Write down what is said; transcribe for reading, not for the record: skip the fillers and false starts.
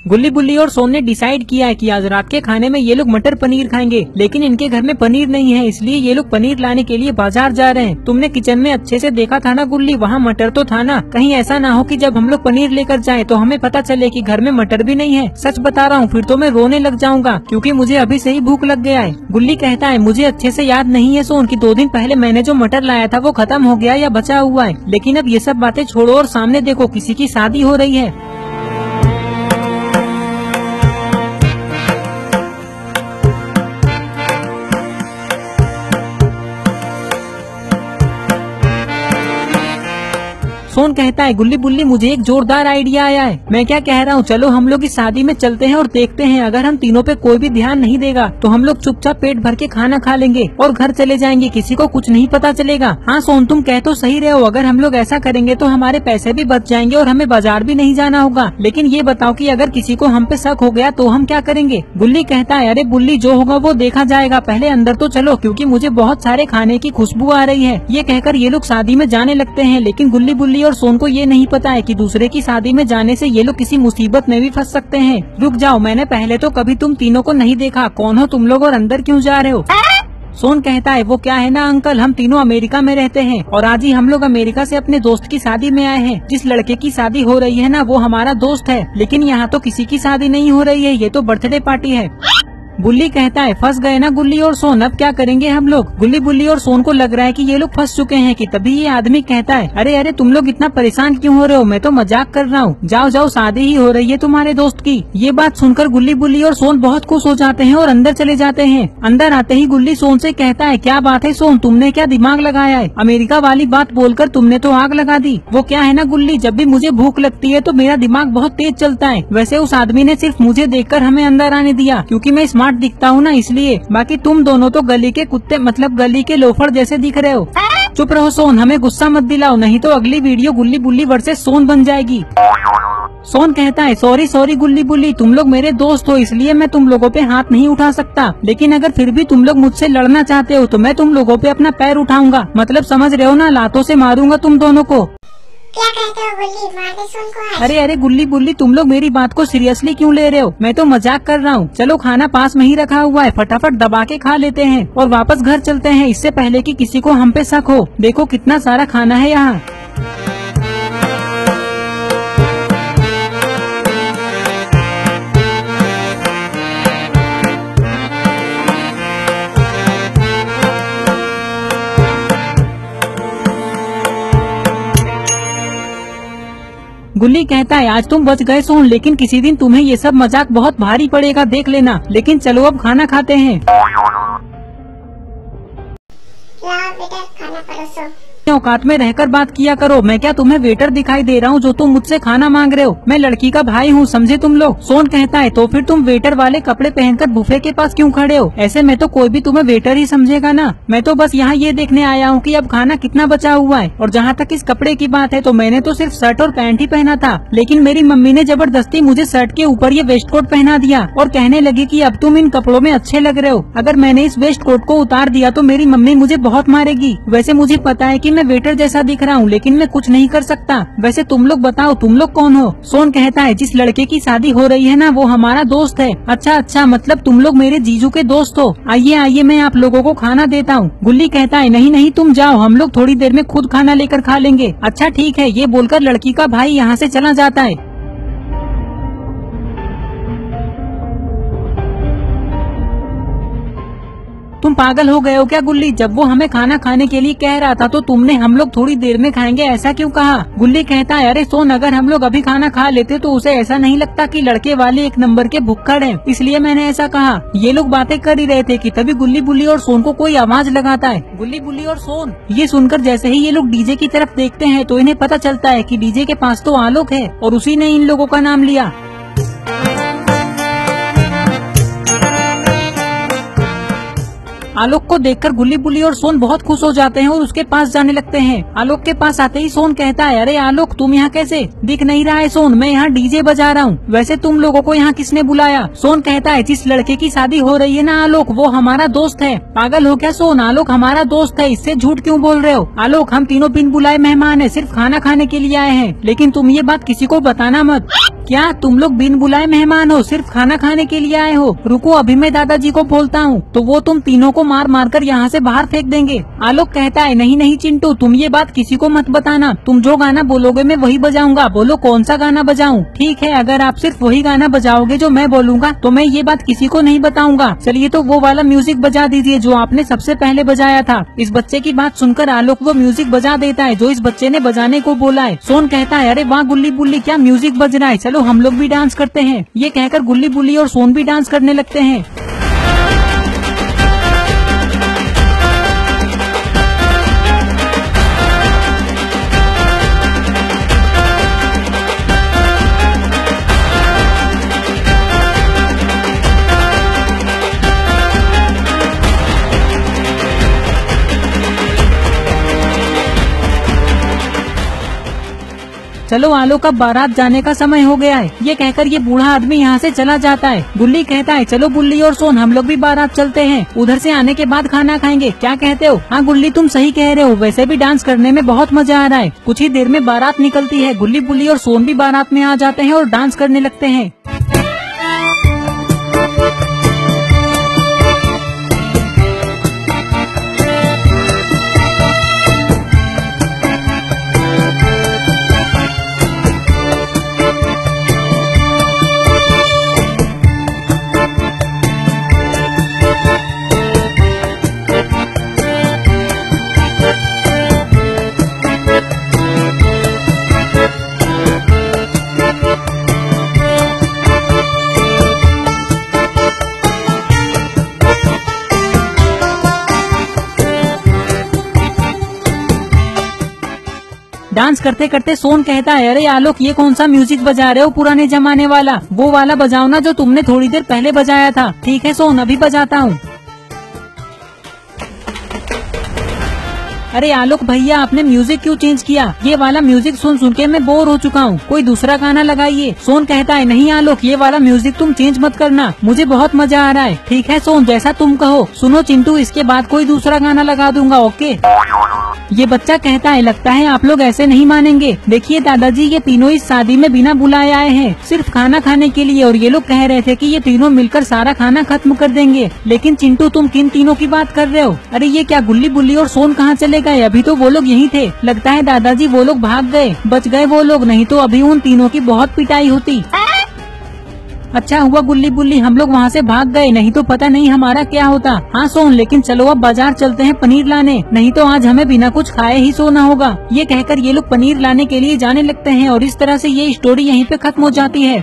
गुल्ली बुल्ली और सोन ने डिसाइड किया है कि आज रात के खाने में ये लोग मटर पनीर खाएंगे, लेकिन इनके घर में पनीर नहीं है, इसलिए ये लोग पनीर लाने के लिए बाजार जा रहे हैं। तुमने किचन में अच्छे से देखा था ना गुल्ली, वहाँ मटर तो था ना? कहीं ऐसा ना हो कि जब हम लोग पनीर लेकर जाएं तो हमें पता चले कि घर में मटर भी नहीं है। सच बता रहा हूँ, फिर तो मैं रोने लग जाऊंगा क्योंकि मुझे अभी से ही भूख लग गया है। गुल्ली कहता है मुझे अच्छे से याद नहीं है सोन कि 2 दिन पहले मैंने जो मटर लाया था वो खत्म हो गया या बचा हुआ है। लेकिन अब ये सब बातें छोड़ो और सामने देखो, किसी की शादी हो रही है। सोन कहता है गुल्ली बुल्ली मुझे एक जोरदार आइडिया आया है। मैं क्या कह रहा हूँ, चलो हम लोग इस शादी में चलते हैं और देखते हैं, अगर हम तीनों पे कोई भी ध्यान नहीं देगा तो हम लोग चुपचाप पेट भर के खाना खा लेंगे और घर चले जाएंगे, किसी को कुछ नहीं पता चलेगा। हाँ सोन, तुम कह तो सही रहे हो, अगर हम लोग ऐसा करेंगे तो हमारे पैसे भी बच जाएंगे और हमें बाजार भी नहीं जाना होगा। लेकिन ये बताओ कि अगर किसी को हम पे शक हो गया तो हम क्या करेंगे? गुल्ली कहता है अरे बुल्ली, जो होगा वो देखा जाएगा, पहले अंदर तो चलो क्योंकि मुझे बहुत सारे खाने की खुशबू आ रही है। ये कहकर ये लोग शादी में जाने लगते हैं, लेकिन गुल्ली बुल्ली और सोन को ये नहीं पता है कि दूसरे की शादी में जाने से ये लोग किसी मुसीबत में भी फंस सकते हैं। रुक जाओ, मैंने पहले तो कभी तुम तीनों को नहीं देखा, कौन हो तुम लोग और अंदर क्यों जा रहे हो? सोन कहता है वो क्या है ना अंकल, हम तीनों अमेरिका में रहते हैं और आज ही हम लोग अमेरिका से अपने दोस्त की शादी में आए हैं। जिस लड़के की शादी हो रही है ना वो हमारा दोस्त है, लेकिन यहाँ तो किसी की शादी नहीं हो रही है, ये तो बर्थडे पार्टी है। बुल्ली कहता है फंस गए ना गुल्ली और सोन, अब क्या करेंगे हम लोग? गुल्ली बुल्ली और सोन को लग रहा है कि ये लोग फंस चुके हैं कि तभी ये आदमी कहता है अरे अरे तुम लोग इतना परेशान क्यों हो रहे हो, मैं तो मजाक कर रहा हूँ, जाओ जाओ शादी ही हो रही है तुम्हारे दोस्त की। ये बात सुनकर गुल्ली बुल्ली और सोन बहुत खुश हो जाते हैं और अंदर चले जाते हैं। अंदर आते ही गुल्ली सोन से कहता है क्या बात है सोन, तुमने क्या दिमाग लगाया है? अमेरिका वाली बात बोलकर तुमने तो आग लगा दी। वो क्या है ना गुल्ली, जब भी मुझे भूख लगती है तो मेरा दिमाग बहुत तेज चलता है। वैसे उस आदमी ने सिर्फ मुझे देखकर हमें अंदर आने दिया क्योंकि मैं स्मार्ट दिखता हूँ ना, इसलिए। बाकी तुम दोनों तो गली के कुत्ते मतलब गली के लोफर जैसे दिख रहे हो। चुप रहो सोन, हमें गुस्सा मत दिलाओ, नहीं तो अगली वीडियो गुल्ली बुल्ली वर्सेस सोन बन जाएगी। सोन कहता है सॉरी सॉरी गुल्ली बुल्ली, तुम लोग मेरे दोस्त हो इसलिए मैं तुम लोगों पे हाथ नहीं उठा सकता, लेकिन अगर फिर भी तुम लोग मुझसे लड़ना चाहते हो तो मैं तुम लोगों पे अपना पैर उठाऊंगा, मतलब समझ रहे हो ना, लातों से मारूंगा तुम दोनों को। क्या कहते हो गुल्ली, मार दे सोन को आज? अरे अरे गुल्ली बुल्ली, तुम लोग मेरी बात को सीरियसली क्यों ले रहे हो? मैं तो मजाक कर रहा हूँ। चलो खाना पास में ही रखा हुआ है, फटाफट दबा के खा लेते हैं और वापस घर चलते हैं, इससे पहले कि किसी को हम पे शक हो। देखो कितना सारा खाना है यहाँ। गुल्ली कहता है आज तुम बच गए सोन, लेकिन किसी दिन तुम्हें ये सब मजाक बहुत भारी पड़ेगा, देख लेना। लेकिन चलो अब खाना खाते हैं। लाओ बेटा खाना परोसो। औकात में रहकर बात किया करो, मैं क्या तुम्हें वेटर दिखाई दे रहा हूँ जो तुम मुझसे खाना मांग रहे हो? मैं लड़की का भाई हूँ, समझे तुम लोग? सोन कहता है तो फिर तुम वेटर वाले कपड़े पहनकर बुफे के पास क्यों खड़े हो? ऐसे में तो कोई भी तुम्हें वेटर ही समझेगा ना। मैं तो बस यहाँ ये देखने आया हूँ कि अब खाना कितना बचा हुआ है। और जहाँ तक इस कपड़े की बात है तो मैंने तो सिर्फ शर्ट और पैंट ही पहना था, लेकिन मेरी मम्मी ने जबरदस्ती मुझे शर्ट के ऊपर ये वेस्ट कोट पहना दिया और कहने लगी कि अब तुम इन कपड़ों में अच्छे लग रहे हो। अगर मैंने इस वेस्ट कोट को उतार दिया तो मेरी मम्मी मुझे बहुत मारेगी। वैसे मुझे पता है कि मैं वेटर जैसा दिख रहा हूँ, लेकिन मैं कुछ नहीं कर सकता। वैसे तुम लोग बताओ तुम लोग कौन हो? सोन कहता है जिस लड़के की शादी हो रही है ना वो हमारा दोस्त है। अच्छा अच्छा, मतलब तुम लोग मेरे जीजू के दोस्त हो। आइए आइए मैं आप लोगों को खाना देता हूँ। गुल्ली कहता है नहीं नहीं तुम जाओ, हम लोग थोड़ी देर में खुद खाना लेकर खा लेंगे। अच्छा ठीक है, ये बोलकर लड़की का भाई यहाँ से चला जाता है। तुम पागल हो गए हो क्या गुल्ली? जब वो हमें खाना खाने के लिए कह रहा था तो तुमने हम लोग थोड़ी देर में खाएंगे ऐसा क्यों कहा? गुल्ली कहता है अरे सोन, अगर हम लोग अभी खाना खा लेते तो उसे ऐसा नहीं लगता कि लड़के वाले एक नंबर के भुक्कड़ हैं, इसलिए मैंने ऐसा कहा। ये लोग बातें कर ही रहे थे कि तभी गुल्ली बुल्ली और सोन को कोई आवाज लगाता है। गुल्ली बुल्ली और सोन ये सुनकर जैसे ही ये लोग डीजे की तरफ देखते हैं तो इन्हें पता चलता है कि डीजे के पास तो आलोक है और उसी ने इन लोगों का नाम लिया। आलोक को देखकर गुल्ली बुल्ली और सोन बहुत खुश हो जाते हैं और उसके पास जाने लगते हैं। आलोक के पास आते ही सोन कहता है अरे आलोक, तुम यहाँ कैसे? दिख नहीं रहा है सोन, मैं यहाँ डीजे बजा रहा हूँ। वैसे तुम लोगों को यहाँ किसने बुलाया? सोन कहता है जिस लड़के की शादी हो रही है ना आलोक, वो हमारा दोस्त है। पागल हो क्या सोन? आलोक हमारा दोस्त है, इससे झूठ क्यों बोल रहे हो? आलोक हम तीनों बिन बुलाए मेहमान है, सिर्फ खाना खाने के लिए आए हैं, लेकिन तुम ये बात किसी को बताना मत। क्या तुम लोग बिन बुलाए मेहमान हो? सिर्फ खाना खाने के लिए आए हो? रुको अभी मैं दादाजी को बोलता हूँ, तो वो तुम तीनों को मार मार कर यहाँ से बाहर फेंक देंगे। आलोक कहता है नहीं नहीं चिंटू, तुम ये बात किसी को मत बताना। तुम जो गाना बोलोगे मैं वही बजाऊंगा। बोलो कौन सा गाना बजाऊं? ठीक है, अगर आप सिर्फ वही गाना बजाओगे जो मैं बोलूंगा तो मैं ये बात किसी को नहीं बताऊंगा। चलिए तो वो वाला म्यूजिक बजा दीजिए जो आपने सबसे पहले बजाया था। इस बच्चे की बात सुनकर आलोक वो म्यूजिक बजा देता है जो इस बच्चे ने बजाने को बोला है। सोन कहता है अरे वाह गुल्ली बुल्ली, क्या म्यूजिक बज रहा है, चलो हम लोग भी डांस करते हैं। ये कहकर गुल्ली बुल्ली और सोन भी डांस करने लगते हैं। चलो आलोक अब बारात जाने का समय हो गया है। ये कहकर ये बूढ़ा आदमी यहाँ से चला जाता है। गुल्ली कहता है चलो बुल्ली और सोन हम लोग भी बारात चलते हैं, उधर से आने के बाद खाना खाएंगे, क्या कहते हो? हाँ गुल्ली तुम सही कह रहे हो, वैसे भी डांस करने में बहुत मजा आ रहा है। कुछ ही देर में बारात निकलती है। गुल्ली बुल्ली और सोन भी बारात में आ जाते हैं और डांस करने लगते हैं। डांस करते करते सोन कहता है अरे आलोक ये कौन सा म्यूजिक बजा रहे हो पुराने जमाने वाला? वो वाला बजाओ ना जो तुमने थोड़ी देर पहले बजाया था। ठीक है सोन अभी बजाता हूँ। अरे आलोक भैया आपने म्यूजिक क्यों चेंज किया? ये वाला म्यूजिक सुन सुन के मैं बोर हो चुका हूँ, कोई दूसरा गाना लगाइए। सोन कहता है नहीं आलोक ये वाला म्यूजिक तुम चेंज मत करना, मुझे बहुत मजा आ रहा है। ठीक है सोन जैसा तुम कहो। सुनो चिंटू इसके बाद कोई दूसरा गाना लगा दूंगा, ओके? ये बच्चा कहता है लगता है आप लोग ऐसे नहीं मानेंगे। देखिए दादाजी ये तीनों इस शादी में बिना बुलाए आए हैं, सिर्फ खाना खाने के लिए, और ये लोग कह रहे थे कि ये तीनों मिलकर सारा खाना खत्म कर देंगे। लेकिन चिंटू तुम किन तीनों की बात कर रहे हो? अरे ये क्या गुल्ली बुल्ली और सोन कहाँ चले गए? अभी तो वो लोग यहीं थे। लगता है दादाजी वो लोग भाग गए, बच गए वो लोग, नहीं तो अभी उन तीनों की बहुत पिटाई होती। अच्छा हुआ गुल्ली बुल्ली हम लोग वहाँ से भाग गए, नहीं तो पता नहीं हमारा क्या होता। हाँ सोन लेकिन चलो अब बाजार चलते हैं पनीर लाने, नहीं तो आज हमें बिना कुछ खाए ही सोना होगा। ये कहकर ये लोग पनीर लाने के लिए जाने लगते हैं और इस तरह से ये स्टोरी यहीं पे खत्म हो जाती है।